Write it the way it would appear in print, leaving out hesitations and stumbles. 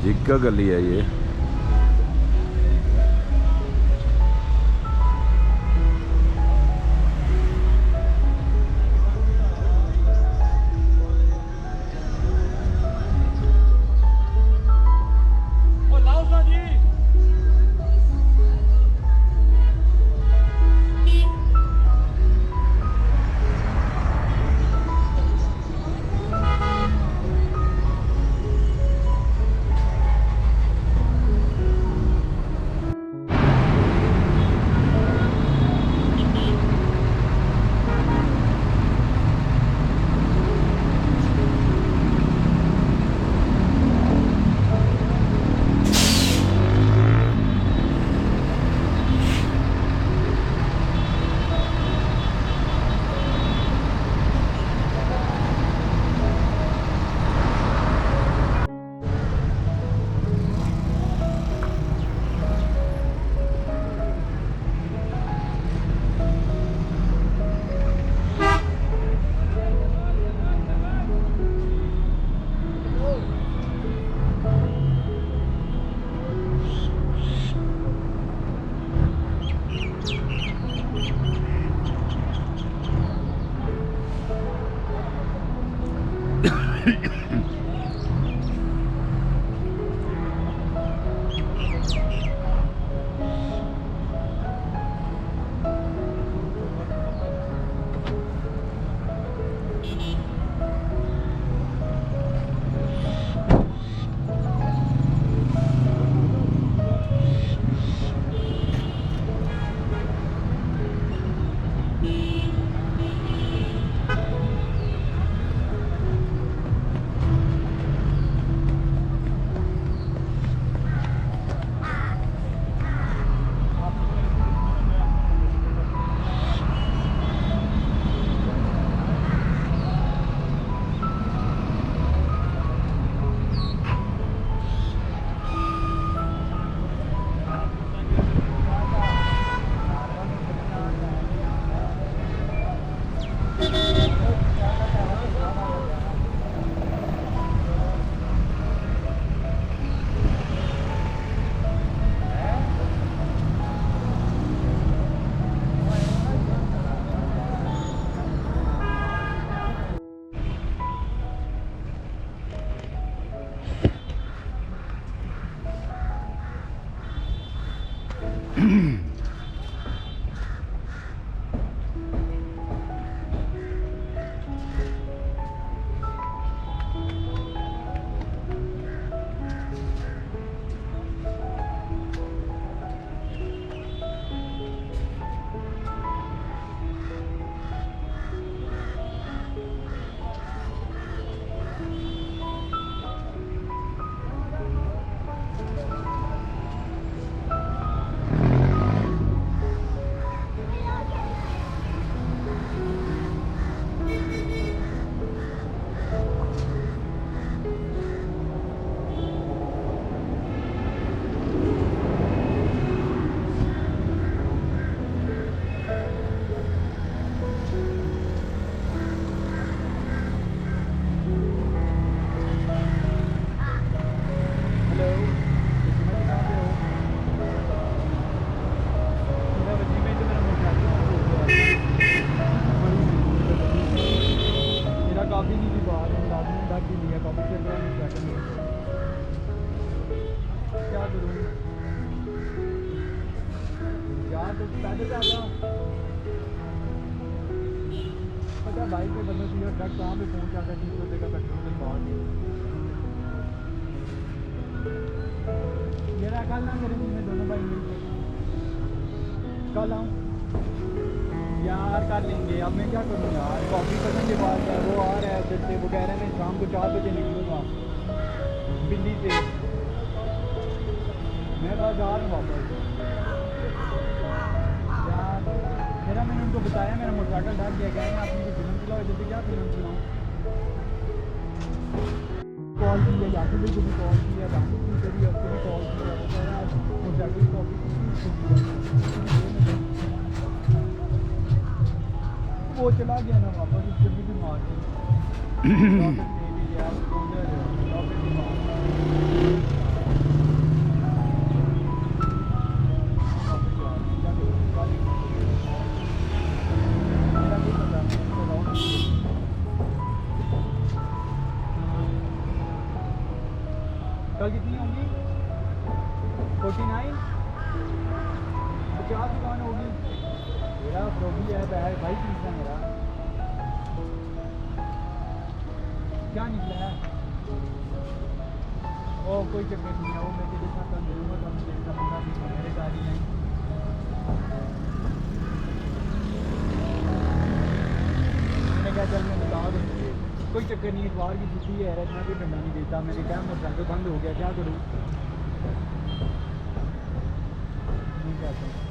एक गली है ये। बाइक पे बंदा सीधा ट्रक कहाँ पे पहुँच जाता है 30 रुपये का पेट्रोल के बाद मेरा कल ना करेंगे मैं दोनों भाई मिलकर कल आऊँ यार कर लेंगे। अब मैं क्या करूँ यार, कॉफ़ी करने के बाद है वो आ रहा है उधर से, वो कह रहे हैं मैं शाम को 4 बजे निकलूँगा दिल्ली से। मैं बस आ रहा हूँ वापस यार। मेरा मैंने उनको बताया मेरा मोटरसाइकिल डाल दिया गया है, आप मुझे फिल्म चलाओ, जैसे क्या फिल्म चलाऊँ। कॉल की है याकूब भाई को भी कॉल की है, राहुल की करी है, उसको भी कॉल किया, वो कह रहा है मोटरसाइकिल कॉपी वो चला गया ना वापस, उसके भी मार के कल कितनी होंगी 49 50 दुकान होगी मेरा प्रोबी है भाई चीज़ है मेरा क्या निकला है ओ कोई चक्कर नहीं है वो मैं तेरे साथ कल मिलूँगा तो तेरे साथ पूरा भी मेरे गाड़ी नहीं मैंने कहा चल मैं बता दूँगी कोई चक्कर नहीं इतवार की छुट्टी है यार मैं कोई डंडा नहीं देता मेरे टाइम मोटरसाइकिल बंद हो गया क्या करूँ नहीं कहता